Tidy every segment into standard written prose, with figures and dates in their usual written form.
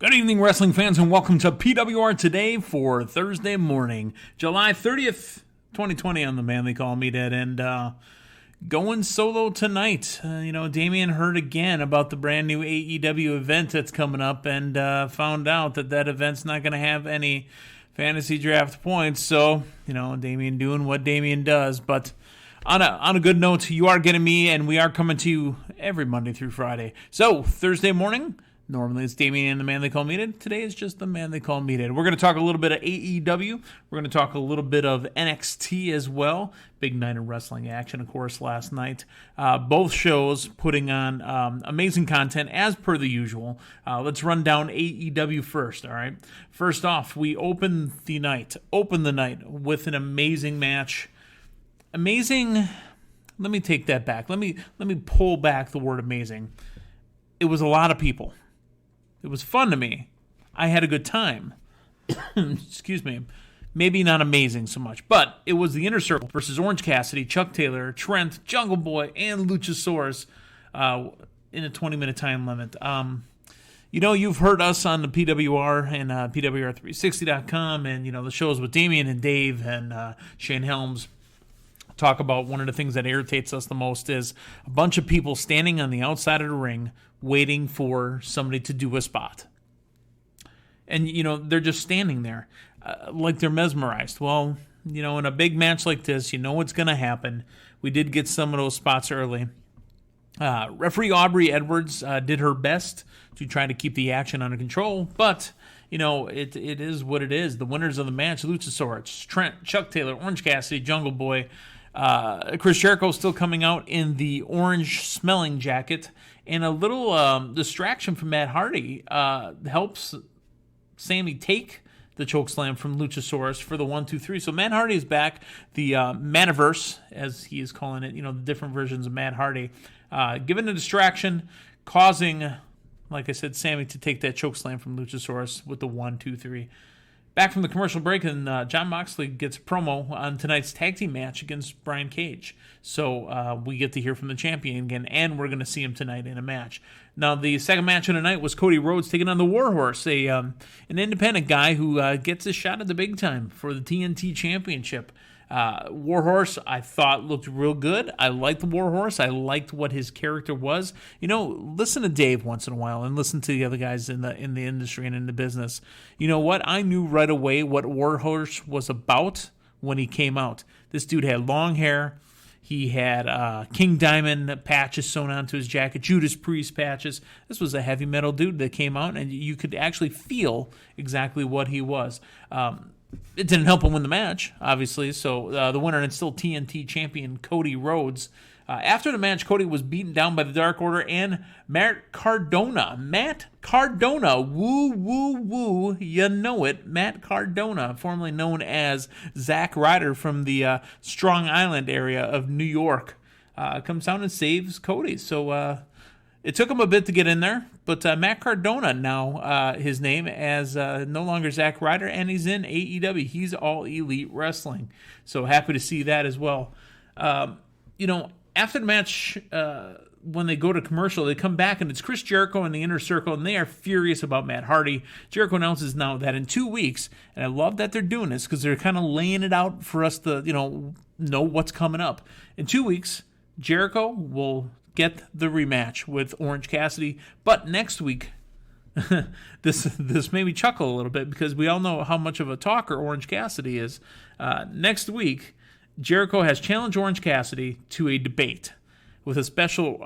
Good evening, wrestling fans, and welcome to PWR Today for Thursday morning, July 30th, 2020 on the Man They Call Meathead, and going solo tonight. Damian heard again about the brand new AEW event that's coming up and found out that event's not going to have any fantasy draft points, so, Damian doing what Damian does, but on a good note, you are getting me, and we are coming to you every Monday through Friday. So, Thursday morning, normally it's Damian and the Man They Call Meathead. Today is just the Man They Call Meathead. We're going to talk a little bit of AEW. We're going to talk a little bit of NXT as well. Big night of wrestling action, of course, last night. Both shows putting on amazing content as per the usual. Let's run down AEW first, all right? First off, we open the night with an amazing match. Amazing, let me take that back. Let me pull back the word amazing. It was a lot of people. It was fun to me. I had a good time. Excuse me. Maybe not amazing so much, but it was the Inner Circle versus Orange Cassidy, Chuck Taylor, Trent, Jungle Boy, and Luchasaurus in a 20-minute time limit. You've heard us on the PWR and PWR360.com and, the shows with Damian and Dave and Shane Helms talk about one of the things that irritates us the most is a bunch of people standing on the outside of the ring waiting for somebody to do a spot. And, they're just standing there like they're mesmerized. Well, in a big match like this, you know what's going to happen. We did get some of those spots early. Referee Aubrey Edwards did her best to try to keep the action under control, but it is what it is. The winners of the match, Luchasaurus, Trent, Chuck Taylor, Orange Cassidy, Jungle Boy, Chris Jericho still coming out in the orange smelling jacket, and a little distraction from Matt Hardy helps Sammy take the chokeslam from Luchasaurus for the 1-2-3. So Matt Hardy is back. The Maniverse, as he is calling it, the different versions of Matt Hardy, given a distraction, causing, like I said, Sammy to take that chokeslam from Luchasaurus with the 1-2-3. Back from the commercial break, and John Moxley gets a promo on tonight's tag team match against Brian Cage. So we get to hear from the champion again, and we're going to see him tonight in a match. Now, the second match of the night was Cody Rhodes taking on the Warhorse, an independent guy who gets a shot at the big time for the TNT Championship. Warhorse, I thought, looked real good. I liked the Warhorse. I liked what his character was. Listen to Dave once in a while and listen to the other guys in the industry and in the business. You know what? I knew right away what Warhorse was about when he came out. This dude had long hair. He had King Diamond patches sewn onto his jacket, Judas Priest patches. This was a heavy metal dude that came out, and you could actually feel exactly what he was. It didn't help him win the match, obviously, so the winner and still TNT champion Cody Rhodes. After the match, Cody was beaten down by the Dark Order and Matt Cardona. Woo, woo, woo, you know it. Matt Cardona, formerly known as Zack Ryder from the Strong Island area of New York, comes down and saves Cody. So it took him a bit to get in there, but Matt Cardona now, his name, as no longer Zack Ryder, and he's in AEW. He's All Elite Wrestling. So happy to see that as well. After the match, when they go to commercial, they come back, and it's Chris Jericho in the Inner Circle, and they are furious about Matt Hardy. Jericho announces now that in 2 weeks, and I love that they're doing this because they're kind of laying it out for us to, know what's coming up. In 2 weeks, Jericho will get the rematch with Orange Cassidy, but next week, this made me chuckle a little bit because we all know how much of a talker Orange Cassidy is. Next week, Jericho has challenged Orange Cassidy to a debate with a special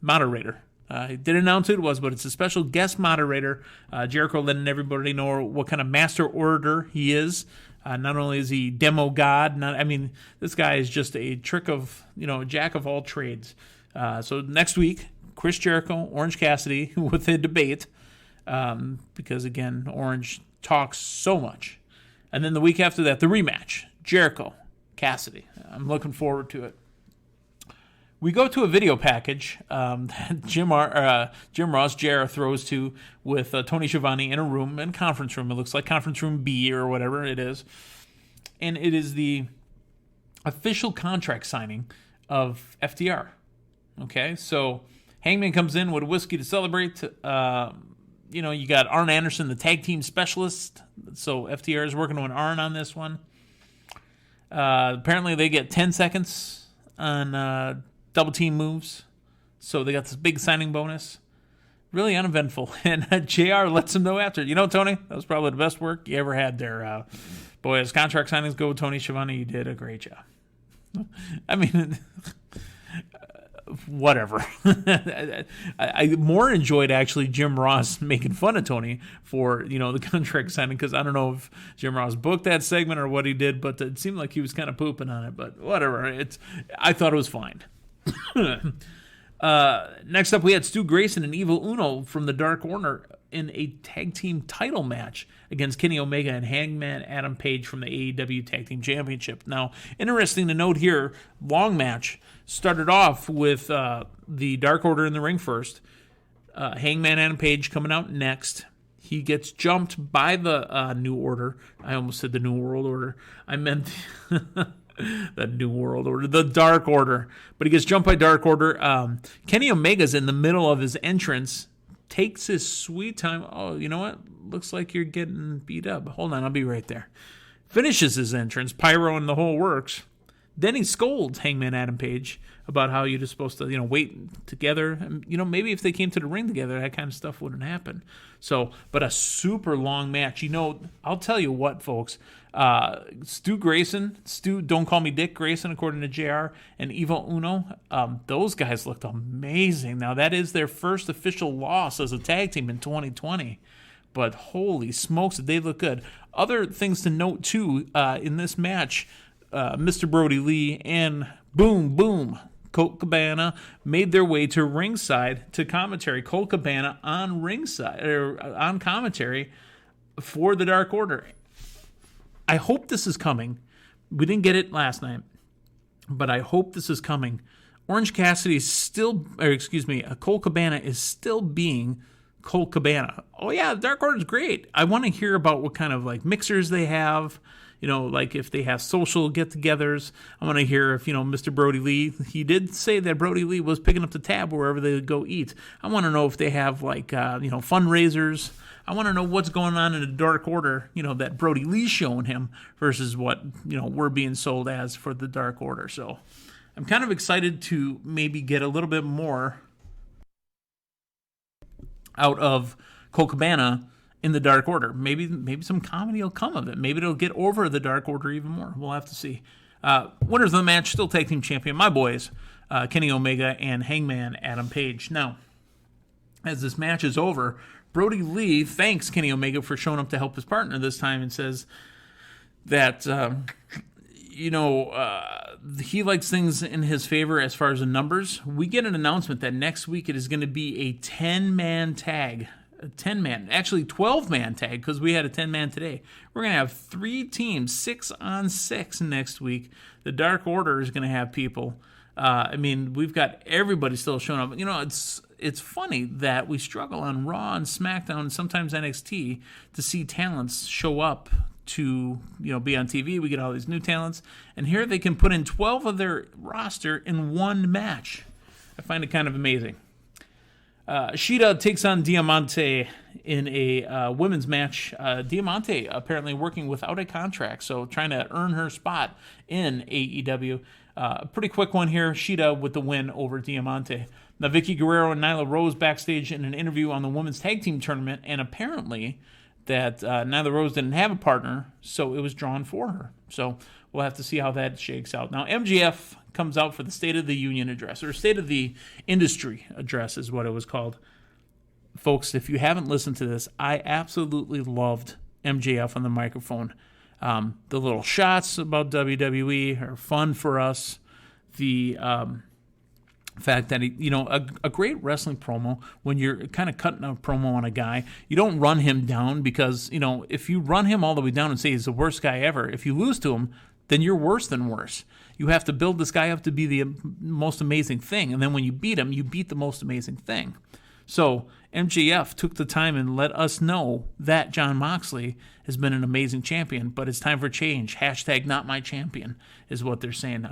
moderator. He didn't announce who it was, but it's a special guest moderator. Jericho letting everybody know what kind of master orator he is. Not only is he demo god, this guy is just a trick of, jack of all trades. So next week, Chris Jericho, Orange Cassidy with a debate, because again, Orange talks so much. And then the week after that, the rematch, Jericho, Cassidy. I'm looking forward to it. We go to a video package that Jim Ross, JR, throws to with Tony Schiavone in a room, in conference room. It looks like conference room B or whatever it is. And it is the official contract signing of FTR. Okay, so Hangman comes in with whiskey to celebrate. you got Arn Anderson, the tag team specialist. So FTR is working with Arn on this one. Apparently they get 10 seconds on double team moves. So they got this big signing bonus. Really uneventful. And JR lets him know after. Tony, that was probably the best work you ever had there. Boy, as contract signings go, Tony Schiavone, you did a great job. I mean, whatever. I more enjoyed actually Jim Ross making fun of Tony for, the contract signing, because I don't know if Jim Ross booked that segment or what he did, but it seemed like he was kind of pooping on it, but whatever. I thought it was fine. Next up, we had Stu Grayson and Evil Uno from the Dark Order in a tag team title match against Kenny Omega and Hangman Adam Page from the AEW Tag Team Championship. Now, interesting to note here, long match started off with the Dark Order in the ring first. Hangman Adam Page coming out next. He gets jumped by the New Order. I almost said the New World Order. I meant the New World Order, the Dark Order. But he gets jumped by Dark Order. Kenny Omega's in the middle of his entrance, takes his sweet time. Oh, you know what? Looks like you're getting beat up. Hold on, I'll be right there. Finishes his entrance, pyro and the whole works. Then he scolds Hangman Adam Page about how you're just supposed to, wait together. And, maybe if they came to the ring together, that kind of stuff wouldn't happen. So, but a super long match. I'll tell you what, folks. Stu Grayson, Don't Call Me Dick Grayson, according to JR, and Evil Uno, those guys looked amazing. Now, that is their first official loss as a tag team in 2020. But holy smokes, did they look good. Other things to note, too, in this match, Mr. Brody Lee and Boom Colt Cabana made their way to ringside to commentary. Colt Cabana on ringside, or on commentary for the Dark Order. I hope this is coming. We didn't get it last night, but I hope this is coming. Orange Cassidy is still, Colt Cabana is still being Colt Cabana. Oh yeah, the Dark Order is great. I want to hear about what kind of mixers they have. If they have social get-togethers. I want to hear if, Mr. Brody Lee, he did say that Brody Lee was picking up the tab wherever they would go eat. I want to know if they have, fundraisers. I want to know what's going on in the Dark Order, that Brody Lee's showing him versus what, we're being sold as for the Dark Order. So I'm kind of excited to maybe get a little bit more out of Colt Cabana in the Dark Order. Maybe some comedy will come of it. Maybe it'll get over the Dark Order even more. We'll have to see. Winners of the match, still tag team champion, my boys, Kenny Omega and Hangman Adam Page. Now, as this match is over, Brody Lee thanks Kenny Omega for showing up to help his partner this time and says that, he likes things in his favor as far as the numbers. We get an announcement that next week it is going to be a 10-man tag. A 10-man, actually 12-man tag, because we had a 10-man today. We're going to have 3 teams, 6-on-6 next week. The Dark Order is going to have people. We've got everybody still showing up. It's funny that we struggle on Raw and SmackDown and sometimes NXT to see talents show up to, be on TV. We get all these new talents. And here they can put in 12 of their roster in one match. I find it kind of amazing. Shida takes on Diamante in a women's match. Diamante apparently working without a contract, so trying to earn her spot in AEW. Pretty quick one here. Shida with the win over Diamante. Now, Vicky Guerrero and Nyla Rose backstage in an interview on the women's tag team tournament, and apparently that Nyla Rose didn't have a partner, so it was drawn for her. So we'll have to see how that shakes out. Now, MJF comes out for the State of the Union address, or State of the Industry address is what it was called. Folks, if you haven't listened to this, I absolutely loved MJF on the microphone. The little shots about WWE are fun for us. The fact that a great wrestling promo, when you're kind of cutting a promo on a guy, you don't run him down, because if you run him all the way down and say he's the worst guy ever, if you lose to him, then you're worse than worse. You have to build this guy up to be the most amazing thing, and then when you beat him, you beat the most amazing thing. So MJF took the time and let us know that Jon Moxley has been an amazing champion, but it's time for change. # not my champion is what they're saying.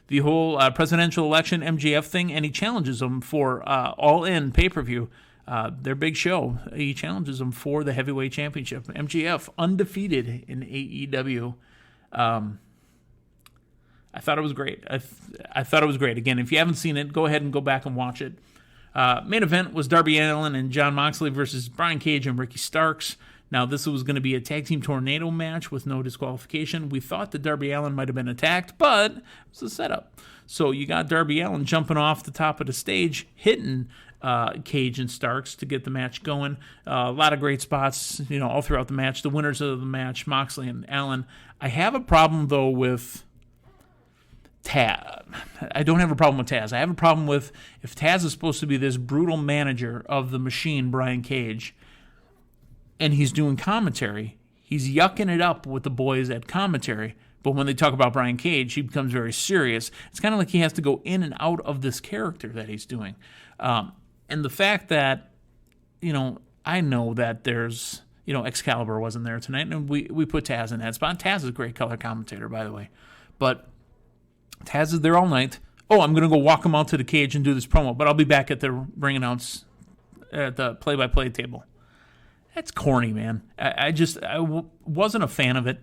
The whole presidential election MJF thing, and he challenges them for All In pay-per-view. their big show. He challenges them for the heavyweight championship. MJF undefeated in AEW. I thought it was great. I thought it was great. Again, if you haven't seen it, go ahead and go back and watch it. Main event was Darby Allin and Jon Moxley versus Brian Cage and Ricky Starks. Now, this was going to be a tag team tornado match with no disqualification. We thought that Darby Allin might have been attacked, but it was a setup. So you got Darby Allin jumping off the top of the stage, hitting Cage and Starks to get the match going. A lot of great spots, all throughout the match. The winners of the match, Moxley and Allin. I have a problem, though, with Taz. I don't have a problem with Taz. I have a problem with if Taz is supposed to be this brutal manager of the machine, Brian Cage, and he's doing commentary, he's yucking it up with the boys at commentary. But when they talk about Brian Cage, he becomes very serious. It's kind of like he has to go in and out of this character that he's doing. And the fact that, I know that there's, Excalibur wasn't there tonight, and we put Taz in that spot. Taz is a great color commentator, by the way. But Taz is there all night. Oh, I'm going to go walk him out to the cage and do this promo, but I'll be back at the ring announce at the play-by-play table. That's corny, man. I wasn't a fan of it.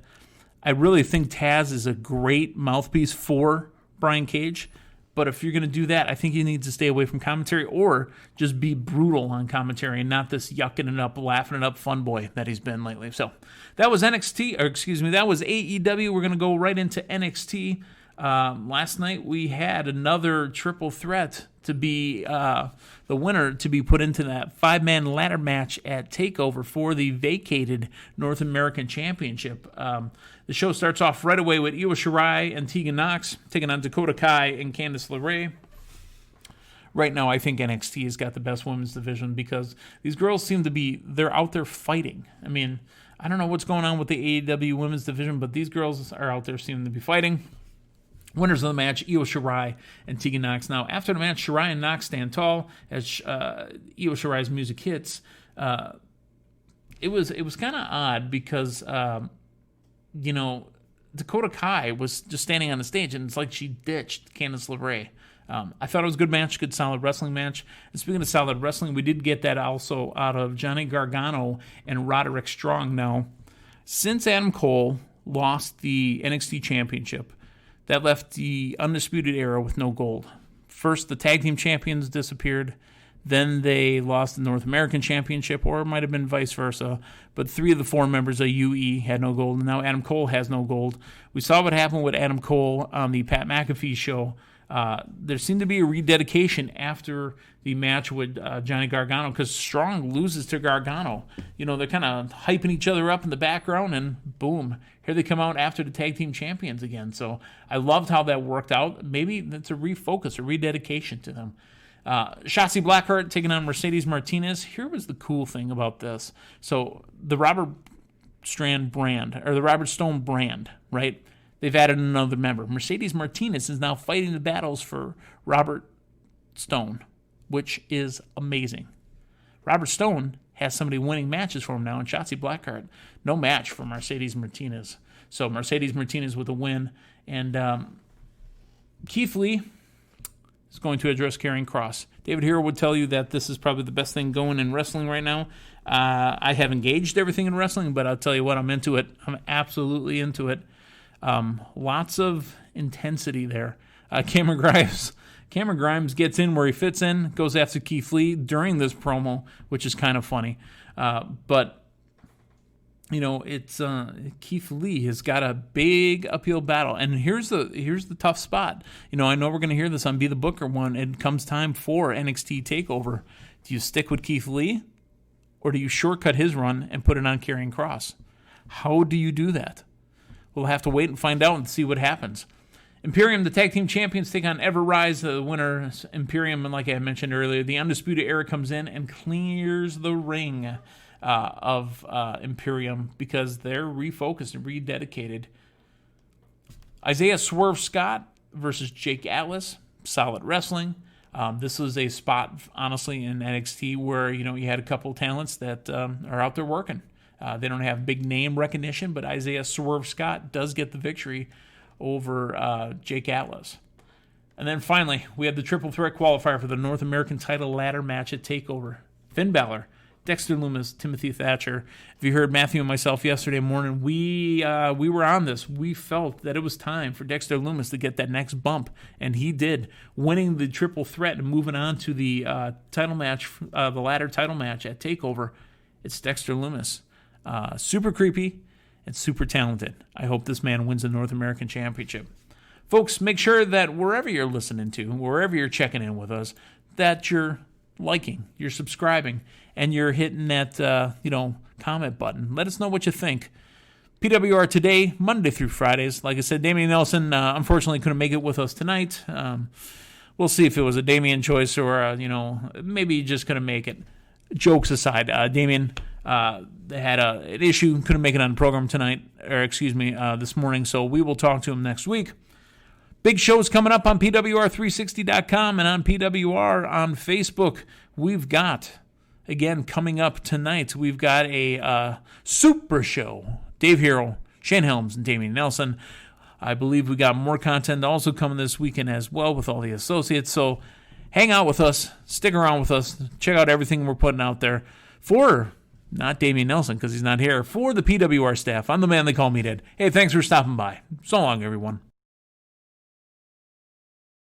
I really think Taz is a great mouthpiece for Brian Cage, but if you're going to do that, I think you need to stay away from commentary or just be brutal on commentary and not this yucking it up, laughing it up fun boy that he's been lately. So that was that was AEW. We're going to go right into NXT. Last night we had another triple threat to be the winner to be put into that 5-man ladder match at TakeOver for the vacated North American Championship. The show starts off right away with Io Shirai and Tegan Nox taking on Dakota Kai and Candice LeRae. Right now, I think NXT has got the best women's division because these girls seem to be, they're out there fighting. I mean, I don't know what's going on with the AEW women's division, but these girls are out there seeming to be fighting. Winners of the match, Io Shirai and Tegan Nox. Now, after the match, Shirai and Nox stand tall as Io Shirai's music hits. It was kind of odd because, Dakota Kai was just standing on the stage, and it's like she ditched Candice LeRae. I thought it was a good match, good solid wrestling match. And speaking of solid wrestling, we did get that also out of Johnny Gargano and Roderick Strong. Now, since Adam Cole lost the NXT Championship, that left the Undisputed Era with no gold. First, the Tag Team Champions disappeared. Then they lost the North American Championship, or it might have been vice versa. But 3 of the 4 members of UE had no gold, and now Adam Cole has no gold. We saw what happened with Adam Cole on the Pat McAfee show. There seemed to be a rededication after the match with Johnny Gargano because Strong loses to Gargano. They're kind of hyping each other up in the background, and boom, here they come out after the Tag Team Champions again. So I loved how that worked out. Maybe that's a refocus, a rededication to them. Shotzi Blackheart taking on Mercedes Martinez. Here was the cool thing about this. So the Robert Stone brand, right? They've added another member. Mercedes Martinez is now fighting the battles for Robert Stone, which is amazing. Robert Stone has somebody winning matches for him now, and Shotzi Blackheart, no match for Mercedes Martinez. So Mercedes Martinez with a win. And Keith Lee is going to address Karrion Kross. David Hero would tell you that this is probably the best thing going in wrestling right now. I have engaged everything in wrestling, but I'll tell you what, I'm into it. I'm absolutely into it. Lots of intensity there. Cameron Grimes gets in where he fits in, goes after Keith Lee during this promo, which is kind of funny. But it's Keith Lee has got a big uphill battle, and here's the tough spot. I know we're going to hear this on Be the Booker one. It comes time for NXT Takeover. Do you stick with Keith Lee, or do you shortcut his run and put it on Karrion Kross? How do you do that? We'll have to wait and find out and see what happens. Imperium, the tag team champions, take on Ever-Rise, the winner. Imperium, and like I mentioned earlier, the Undisputed Era comes in and clears the ring of Imperium because they're refocused and rededicated. Isaiah Swerve Scott versus Jake Atlas, solid wrestling. This was a spot, honestly, in NXT where you had a couple talents that are out there working. They don't have big name recognition, but Isaiah Swerve Scott does get the victory over Jake Atlas. And then finally, we have the triple threat qualifier for the North American title ladder match at TakeOver. Finn Balor, Dexter Lumis, Timothy Thatcher. If you heard Matthew and myself yesterday morning, we were on this. We felt that it was time for Dexter Lumis to get that next bump, and he did, winning the triple threat and moving on to the title match, the ladder title match at TakeOver. It's Dexter Lumis. Super creepy and super talented. I hope this man wins the North American Championship. Folks, make sure that wherever you're listening to, wherever you're checking in with us, that you're liking, you're subscribing, and you're hitting that, comment button. Let us know what you think. PWR Today, Monday through Fridays. Like I said, Damian Nelson, unfortunately couldn't make it with us tonight. We'll see if it was a Damian choice or, maybe he just couldn't make it. Jokes aside, Damian had an issue, couldn't make it on the program tonight, this morning, so we will talk to him next week. Big shows coming up on PWR360.com and on PWR on Facebook. We've got, again, coming up tonight, we've got a super show. Dave Hero, Shane Helms, and Damian Nelson. I believe we got more content also coming this weekend as well with all the associates. So hang out with us, stick around with us, check out everything we're putting out there for, not Damian Nelson because he's not here, for the PWR staff. I'm the man they call Meathead. Hey, thanks for stopping by. So long, everyone.